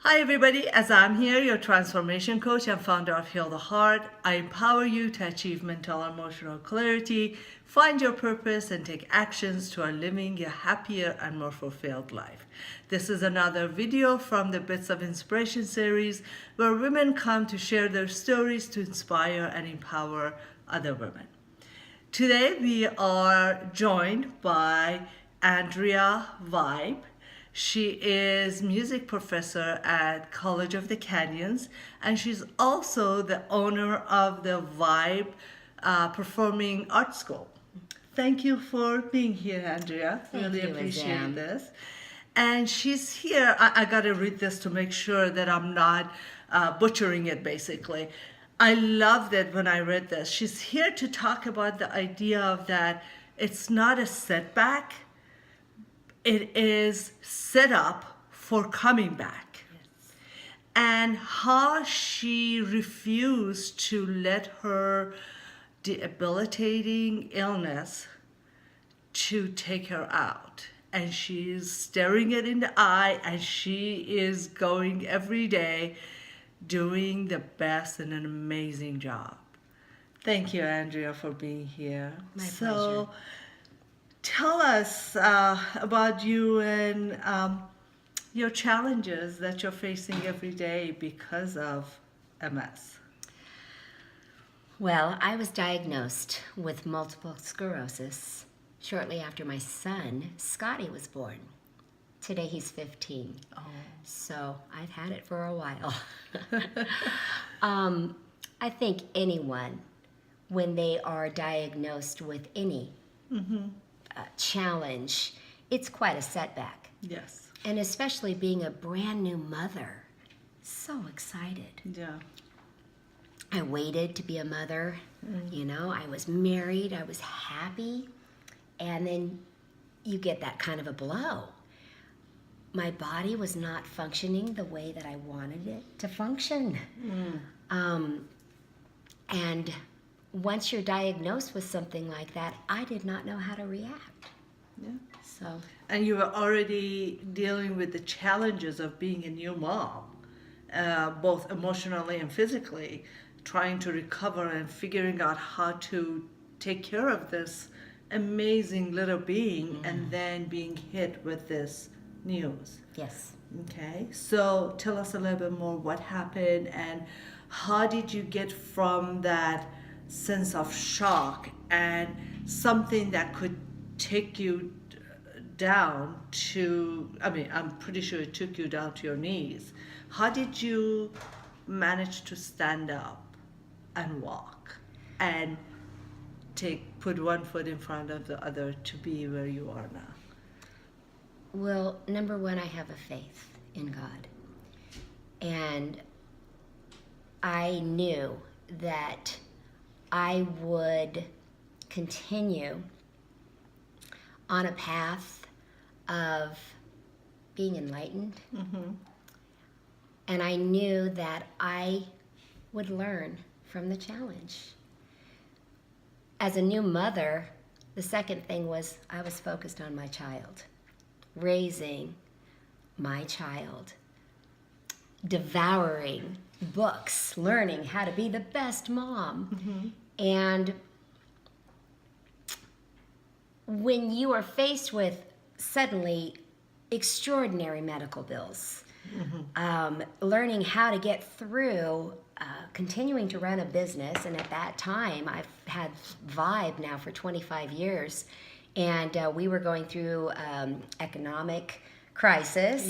Hi everybody, Aazam here, your transformation coach and founder of Heal the Heart. I empower you to achieve mental and emotional clarity, find your purpose, and take actions toward living a happier and more fulfilled life. This is another video from the Bits of Inspiration series where women come to share their stories to inspire and empower other women. Today we are joined by Andrea Vibe. She is music professor at College of the Canyons, and she's also the owner of the Vibe Performing Arts School. Thank you for being here, Andrea. Really appreciate this. And she's here. I got to read this to make sure that I'm not butchering it, basically. I loved it when I read this. She's here to talk about the idea of that it's not a setback, it is set up for coming back. Yes. And how she refused to let her debilitating illness to take her out. And she's staring it in the eye, and she is going every day doing the best and an amazing job. Thank you, Andrea, for being here. My pleasure. Tell us about you and your challenges that you're facing every day because of MS. Well, I was diagnosed with multiple sclerosis shortly after my son, Scotty, was born. Today he's 15. Oh. So I've had it for a while. I think anyone, when they are diagnosed with any challenge, it's quite a setback. Yes. And especially being a brand new mother, so excited. Yeah. I waited to be a mother, I was married, I was happy, and then you get that kind of a blow. My body was not functioning the way that I wanted it to function. And once you're diagnosed with something like that, I did not know how to react. Yeah. So. And you were already dealing with the challenges of being a new mom, both emotionally and physically, trying to recover and figuring out how to take care of this amazing little being, and then being hit with this news. Yes. Okay, so tell us a little bit more what happened and how did you get from that sense of shock and something that could take you down to, I'm pretty sure it took you down to your knees. How did you manage to stand up and walk and put one foot in front of the other to be where you are now? Well, number one, I have a faith in God. And I knew that I would continue on a path of being enlightened. And I knew that I would learn from the challenge. As a new mother, the second thing was I was focused on my child, raising my child, devouring books, learning how to be the best mom. And when you are faced with suddenly extraordinary medical bills, learning how to get through, continuing to run a business, and at that time I've had Vibe now for 25 years, and we were going through economic crisis,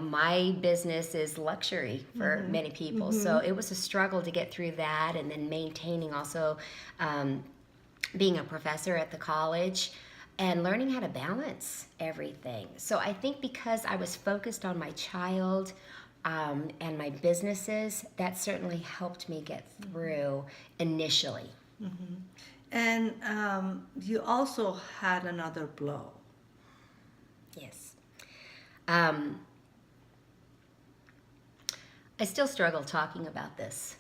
my business is luxury for many people, so it was a struggle to get through that, and then maintaining also being a professor at the college and learning how to balance everything. So I think because I was focused on my child and my businesses, that certainly helped me get through initially. And you also had another blow. Yes. I still struggle talking about this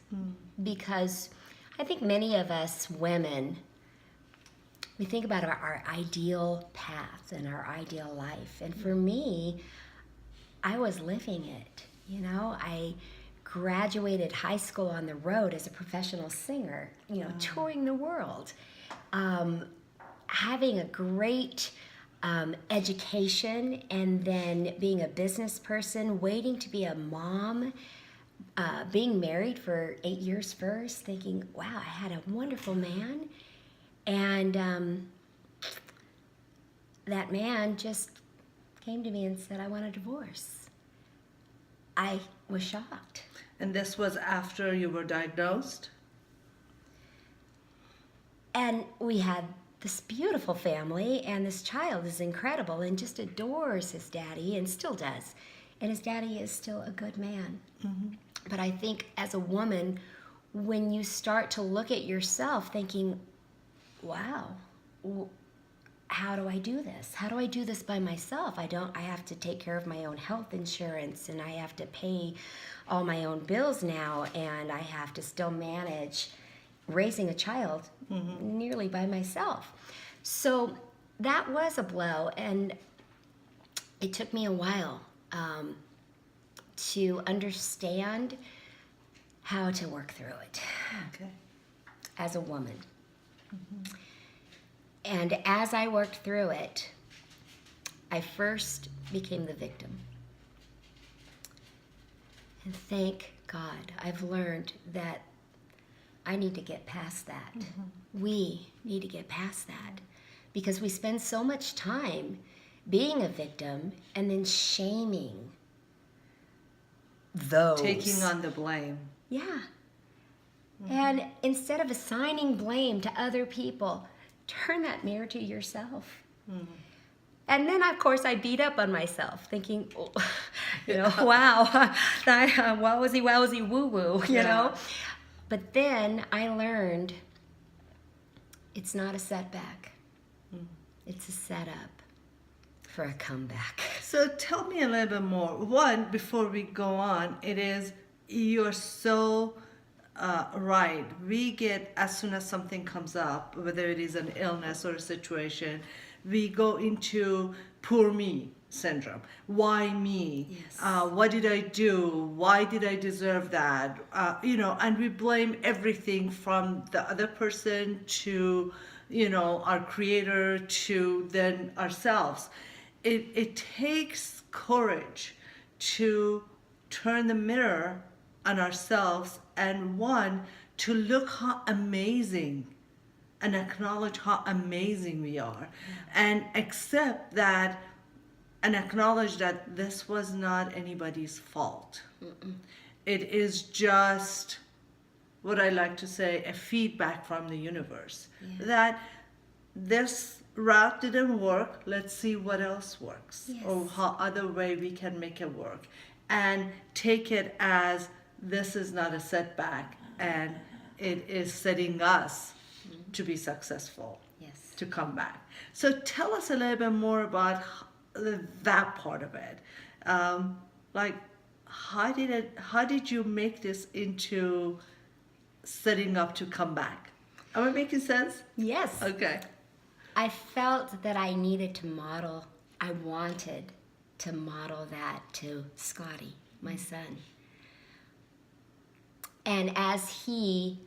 because I think many of us women, we think about our ideal path and our ideal life. And for me, I was living it. You know, I graduated high school on the road as a professional singer, you know, touring the world, having a great education, and then being a business person, waiting to be a mom, being married for 8 years first, thinking, wow, I had a wonderful man. And that man just came to me and said, I want a divorce. I was shocked. And this was after you were diagnosed? And we had this beautiful family, and this child is incredible and just adores his daddy and still does. And his daddy is still a good man. Mm-hmm. But I think as a woman, when you start to look at yourself thinking, wow, how do I do this? How do I do this by myself? I have to take care of my own health insurance, and I have to pay all my own bills now, and I have to still manage raising a child nearly by myself. So that was a blow, and it took me a while to understand how to work through it as a woman. Mm-hmm. And as I worked through it, I first became the victim. And thank God, I've learned that I need to get past that. Mm-hmm. We need to get past that, because we spend so much time being a victim and then shaming those. Taking on the blame. Yeah. Mm-hmm. And instead of assigning blame to other people, turn that mirror to yourself. Mm-hmm. And then, of course, I beat up on myself, thinking, oh, you know, wow, wowsy, woo-woo, you know. But then I learned it's not a setback. Mm-hmm. It's a setup for a comeback. So tell me a little bit more. One, before we go on, you're so right. We get, as soon as something comes up, whether it is an illness or a situation, we go into poor me syndrome. Why me? Yes. What did I do? Why did I deserve that? And we blame everything from the other person to, our creator to then ourselves. It takes courage to turn the mirror on ourselves and to look how amazing and acknowledge how amazing we are, and accept that and acknowledge that this was not anybody's fault. Mm-mm. It is just what I like to say, a feedback from the universe, that this route didn't work, let's see what else works, or how other way we can make it work, and take it as this is not a setback, and it is setting us to be successful, to come back. So tell us a little bit more about that part of it. How did you make this into setting up to come back? Am I making sense? Yes. Okay. I felt that I wanted to model that to Scotty, my son. And as he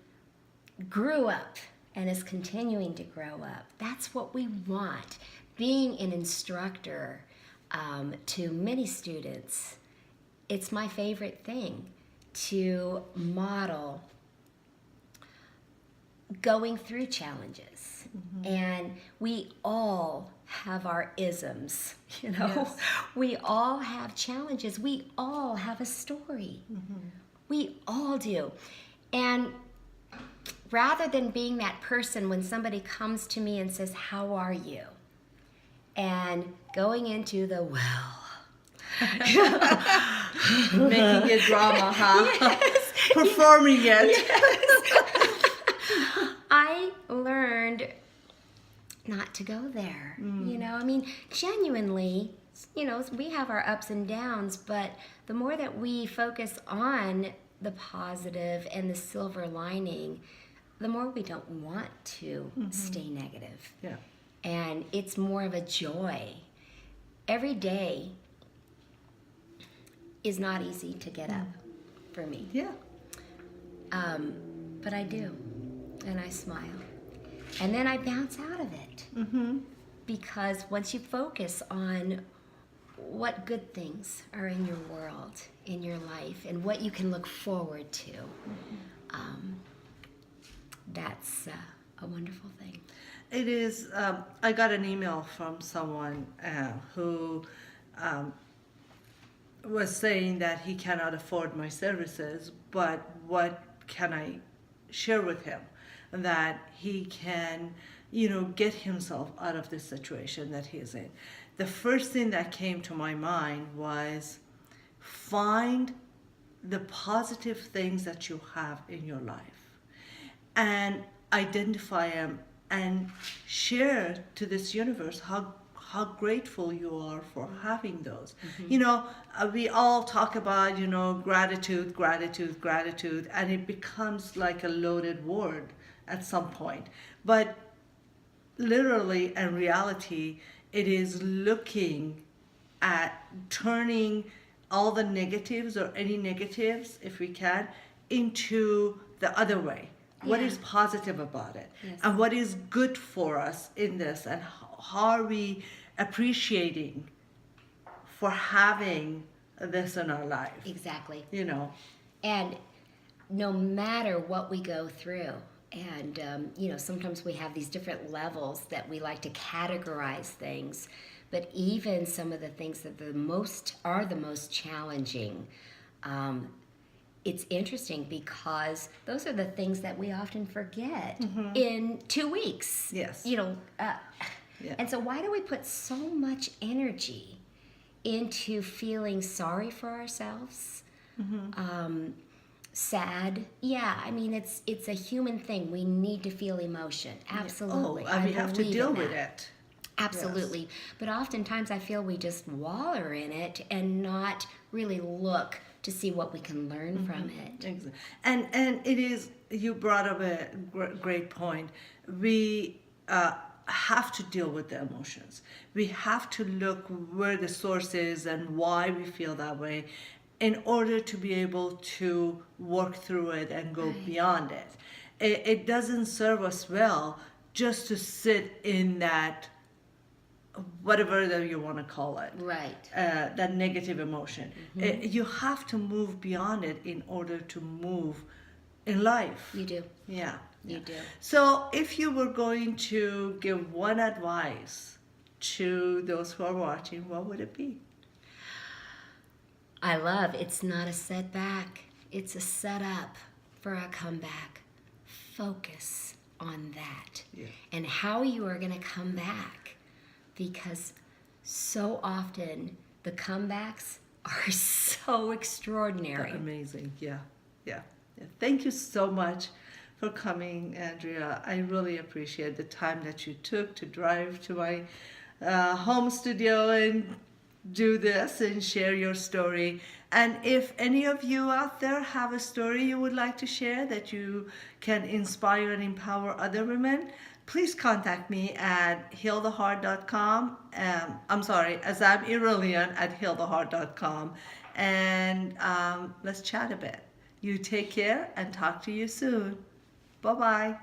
grew up and is continuing to grow up, that's what we want. Being an instructor to many students, it's my favorite thing to model going through challenges. Mm-hmm. And we all have our isms, Yes. We all have challenges. We all have a story. Mm-hmm. We all do. And rather than being that person when somebody comes to me and says, how are you? And going into the making it drama, huh? Yes. Performing it. Yes. I learned not to go there. Genuinely, we have our ups and downs, but the more that we focus on the positive and the silver lining, the more we don't want to stay negative. Yeah. And it's more of a joy. Every day, is not easy to get up for me. Yeah. But I do, and I smile. And then I bounce out of it. Because once you focus on what good things are in your world, in your life, and what you can look forward to, that's a wonderful thing. It is. I got an email from someone who was saying that he cannot afford my services, but what can I share with him that he can, get himself out of this situation that he is in? The first thing that came to my mind was find the positive things that you have in your life and identify them and share to this universe how grateful you are for having those. We all talk about, gratitude, gratitude, gratitude, and it becomes like a loaded word at some point. But literally and reality, it is looking at turning all the negatives or any negatives, if we can, into the other way. What is positive about it? Yes. And what is good for us in this? And how are we appreciating for having this in our life? Exactly. And no matter what we go through, and sometimes we have these different levels that we like to categorize things, but even some of the things that are the most challenging, it's interesting because those are the things that we often forget in 2 weeks. Yes. And so why do we put so much energy into feeling sorry for ourselves? Sad. Yeah, I mean, it's a human thing. We need to feel emotion. Absolutely. And we have to believe deal in with that. it. Absolutely. Yes. But oftentimes I feel we just waller in it and not really look to see what we can learn from it. Exactly. And it is, you brought up a great point. We have to deal with the emotions. We have to look where the source is and why we feel that way in order to be able to work through it and go beyond it. It doesn't serve us well just to sit in that, whatever that you want to call it, Right. that negative emotion. You have to move beyond it in order to move in life. You do. Yeah. You do. So if you were going to give one advice to those who are watching, what would it be? I love it's not a setback. It's a setup for a comeback. Focus on that and how you are going to come back, because so often the comebacks are so extraordinary. They're amazing. Yeah. Thank you so much for coming, Andrea. I really appreciate the time that you took to drive to my home studio and do this and share your story. And if any of you out there have a story you would like to share that you can inspire and empower other women, please contact me at healtheheart.com. Aazam Irilian at healtheheart.com. And let's chat a bit. You take care and talk to you soon. Bye-bye.